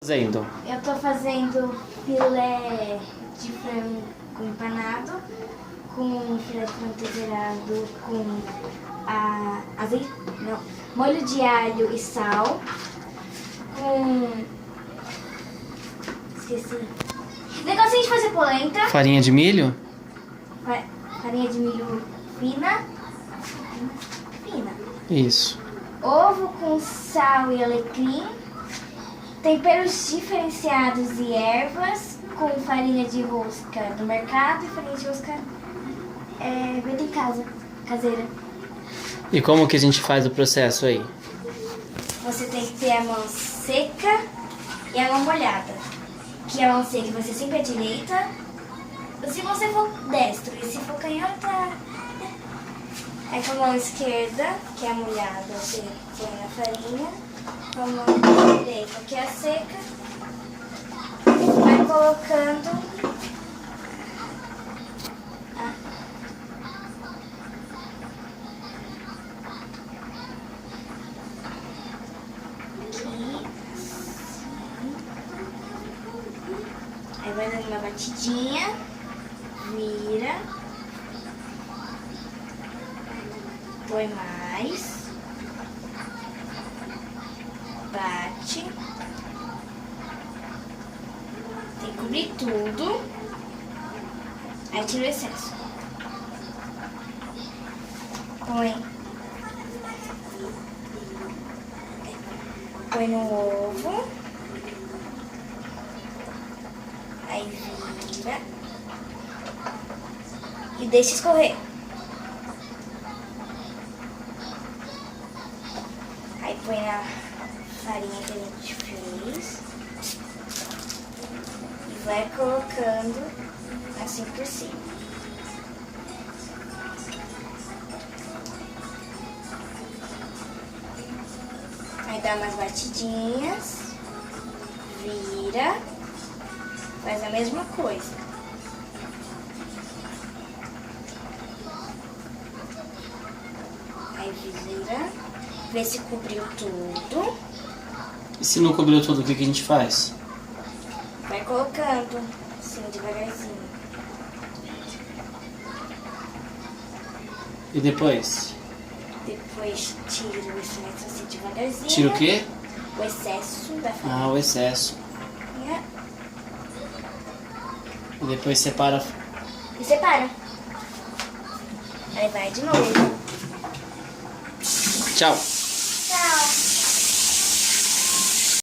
Fazendo? Eu tô fazendo filé de frango empanado, com filé de frango temperado, com azeite, não, molho de alho e sal, com... esqueci. Negocinho de fazer polenta. Farinha de milho? Farinha de milho fina. Isso. Ovo com sal e alecrim. Temperos diferenciados e ervas, com farinha de rosca do mercado e farinha de rosca feita em casa, caseira. E como que a gente faz o processo aí? Você tem que ter a mão seca e a mão molhada. Que a mão seca vai ser sempre à direita, se você for destro, e se for canhota, com a mão esquerda, que é a molhada, você põe na farinha. Com a mão direita, que é a seca, vai colocando aqui, assim. Aí vai dando uma batidinha, vira, põe mais. Bate. Tem que cobrir tudo. Aí tira o excesso. Põe no ovo. Aí vira. E deixa escorrer. Aí põe na farinha que a gente fez e vai colocando assim por cima. Aí dá umas batidinhas, vira, faz a mesma coisa. Aí vira, vê se cobriu tudo. E se não cobriu tudo, o que a gente faz? Vai colocando, assim, devagarzinho. E depois? Depois tira o excesso, assim, devagarzinho. Tira o quê? O excesso da farinha. Ah, o excesso. E depois separa. E separa. Aí vai de novo. Tchau!